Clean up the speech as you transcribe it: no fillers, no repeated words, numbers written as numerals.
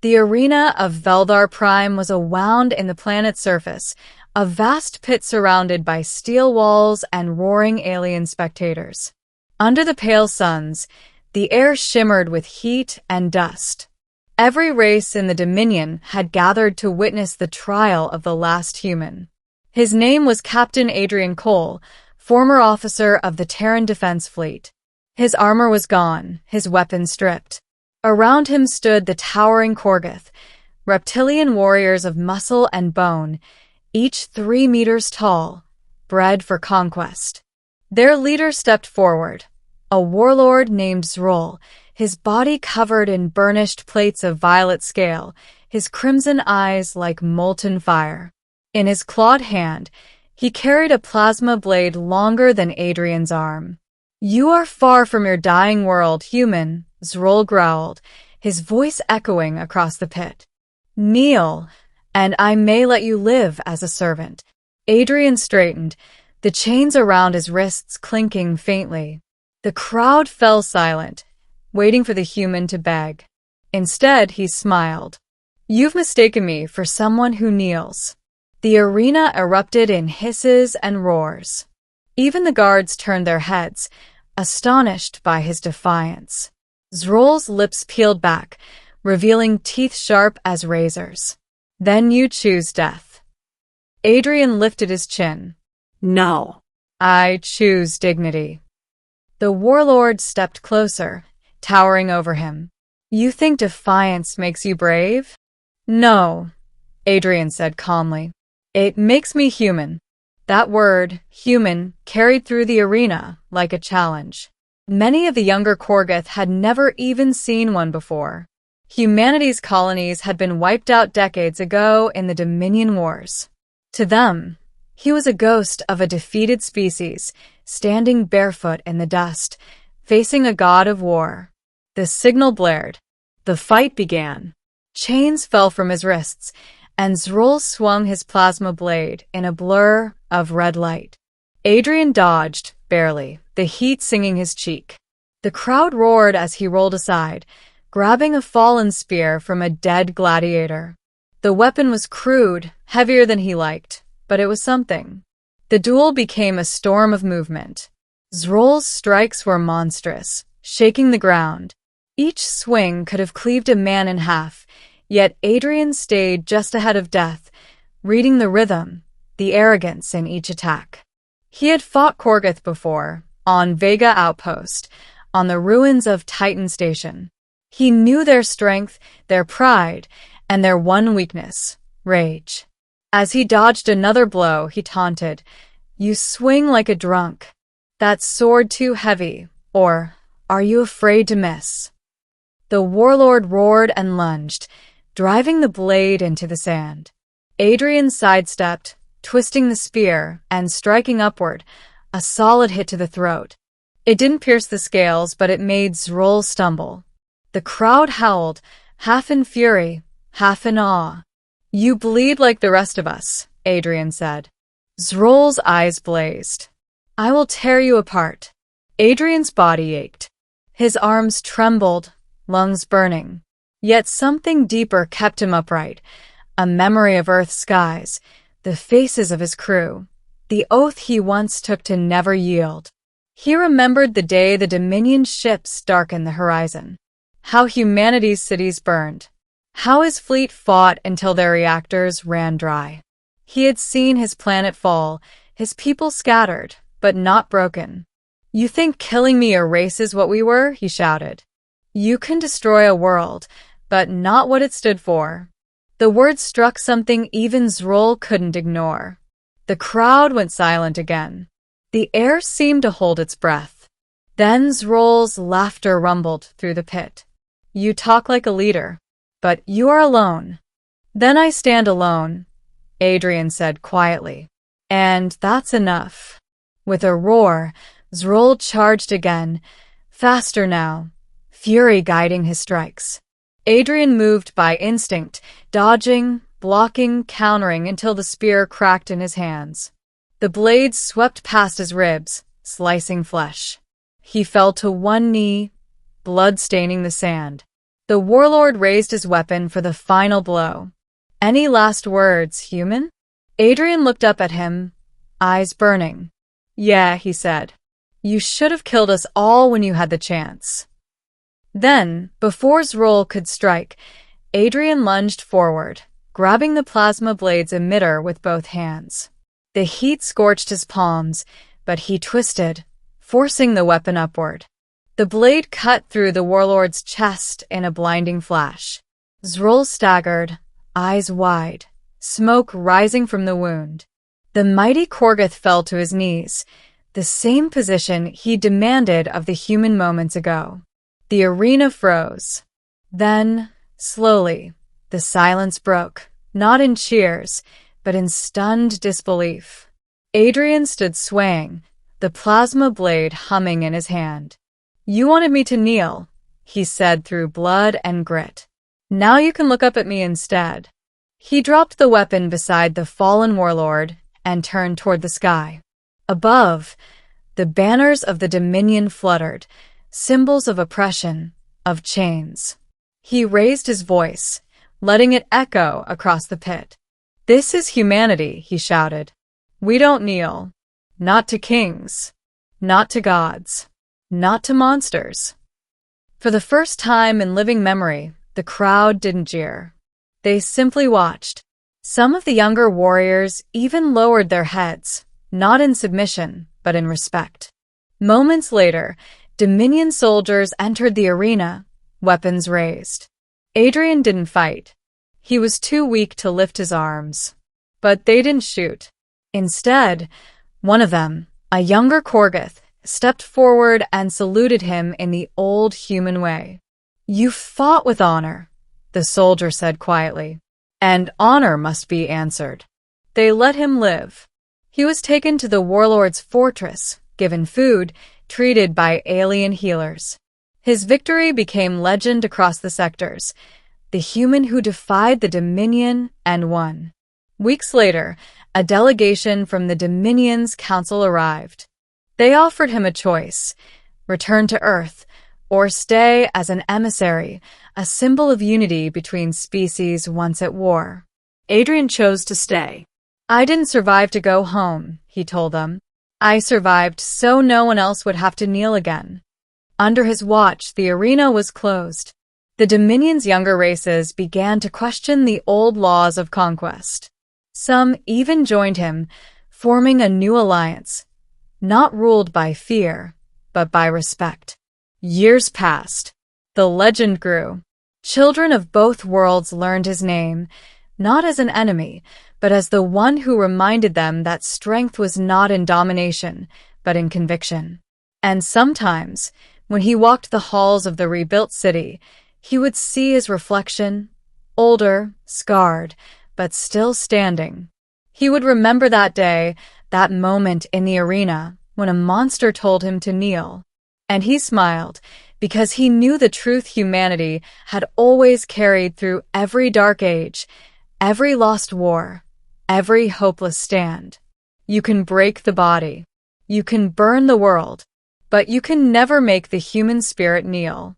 The arena of Veldar Prime was a wound in the planet's surface, a vast pit surrounded by steel walls and roaring alien spectators. Under the pale suns, the air shimmered with heat and dust. Every race in the Dominion had gathered to witness the trial of the last human. His name was Captain Adrian Cole, former officer of the Terran Defense Fleet. His armor was gone, his weapons stripped. Around him stood the towering Korgoth, reptilian warriors of muscle and bone, each 3 meters tall, bred for conquest. Their leader stepped forward, a warlord named Zroll, his body covered in burnished plates of violet scale, his crimson eyes like molten fire. In his clawed hand, he carried a plasma blade longer than Adrian's arm. "You are far from your dying world, human," Zroll growled, his voice echoing across the pit. "Kneel, and I may let you live as a servant." Adrian straightened, the chains around his wrists clinking faintly. The crowd fell silent, waiting for the human to beg. Instead, he smiled. "You've mistaken me for someone who kneels." The arena erupted in hisses and roars. Even the guards turned their heads, astonished by his defiance. Zroll's lips peeled back, revealing teeth sharp as razors. "Then you choose death." Adrian lifted his chin. "No. I choose dignity." The warlord stepped closer, towering over him. "You think defiance makes you brave?" "No," Adrian said calmly. "It makes me human." That word, human, carried through the arena like a challenge. Many of the younger Korgoth had never even seen one before. Humanity's colonies had been wiped out decades ago in the Dominion Wars. To them, he was a ghost of a defeated species, standing barefoot in the dust, facing a god of war. The signal blared. The fight began. Chains fell from his wrists, and Zroll swung his plasma blade in a blur of red light. Adrian dodged, barely, the heat singing his cheek. The crowd roared as he rolled aside, grabbing a fallen spear from a dead gladiator. The weapon was crude, heavier than he liked, but it was something. The duel became a storm of movement. Zroll's strikes were monstrous, shaking the ground. Each swing could have cleaved a man in half, yet Adrian stayed just ahead of death, reading the rhythm, the arrogance in each attack. He had fought Korgoth before, on Vega Outpost, on the ruins of Titan Station. He knew their strength, their pride, and their one weakness, rage. As he dodged another blow, he taunted, "You swing like a drunk. That sword too heavy, or are you afraid to miss?" The warlord roared and lunged, driving the blade into the sand. Adrian sidestepped, twisting the spear and striking upward, a solid hit to the throat. It didn't pierce the scales, but it made Zroll stumble. The crowd howled, half in fury, half in awe. "You bleed like the rest of us," Adrian said. Zroll's eyes blazed. "I will tear you apart." Adrian's body ached. His arms trembled, lungs burning. Yet something deeper kept him upright, a memory of Earth's skies, the faces of his crew, the oath he once took to never yield. He remembered the day the Dominion ships darkened the horizon, how humanity's cities burned, how his fleet fought until their reactors ran dry. He had seen his planet fall, his people scattered, but not broken. "You think killing me erases what we were?" he shouted. "You can destroy a world, but not what it stood for." The words struck something even Zroll couldn't ignore. The crowd went silent again. The air seemed to hold its breath. Then Zroll's laughter rumbled through the pit. "You talk like a leader, but you are alone." "Then I stand alone," Adrian said quietly. "And that's enough." With a roar, Zroll charged again, faster now, fury guiding his strikes. Adrian moved by instinct, dodging, blocking, countering until the spear cracked in his hands. The blade swept past his ribs, slicing flesh. He fell to one knee, blood staining the sand. The warlord raised his weapon for the final blow. Any last words, human? Adrian looked up at him, eyes burning. Yeah, he said. You should have killed us all when you had the chance. Then, before Zroll could strike, Adrian lunged forward, grabbing the plasma blade's emitter with both hands. The heat scorched his palms, but he twisted, forcing the weapon upward. The blade cut through the warlord's chest in a blinding flash. Zroll staggered, eyes wide, smoke rising from the wound. The mighty Korgoth fell to his knees, the same position he demanded of the human moments ago. The arena froze. Then, slowly, the silence broke, not in cheers, but in stunned disbelief. Adrian stood swaying, the plasma blade humming in his hand. You wanted me to kneel, he said through blood and grit. Now you can look up at me instead. He dropped the weapon beside the fallen warlord and turned toward the sky. Above, the banners of the Dominion fluttered, symbols of oppression, of chains. He raised his voice, letting it echo across the pit. This is humanity, he shouted. We don't kneel. Not to kings. Not to gods. Not to monsters. For the first time in living memory, the crowd didn't jeer. They simply watched. Some of the younger warriors even lowered their heads, not in submission, but in respect. Moments later, Dominion soldiers entered the arena, weapons raised. Adrian didn't fight. He was too weak to lift his arms. But they didn't shoot. Instead, one of them, a younger Korgoth, stepped forward and saluted him in the old human way. You fought with honor, the soldier said quietly, and honor must be answered. They let him live. He was taken to the warlord's fortress, given food, treated by alien healers. His victory became legend across the sectors, the human who defied the Dominion and won. Weeks later, a delegation from the Dominion's council arrived. They offered him a choice: return to Earth, or stay as an emissary, a symbol of unity between species once at war. Adrian chose to stay. I didn't survive to go home, he told them. I survived so no one else would have to kneel again. Under his watch, the arena was closed. The Dominion's younger races began to question the old laws of conquest. Some even joined him, forming a new alliance, not ruled by fear, but by respect. Years passed. The legend grew. Children of both worlds learned his name, not as an enemy, but as the one who reminded them that strength was not in domination, but in conviction. And sometimes, when he walked the halls of the rebuilt city, he would see his reflection, older, scarred, but still standing. He would remember that day, that moment in the arena, when a monster told him to kneel. And he smiled, because he knew the truth humanity had always carried through every dark age, every lost war, every hopeless stand. You can break the body. You can burn the world. But you can never make the human spirit kneel.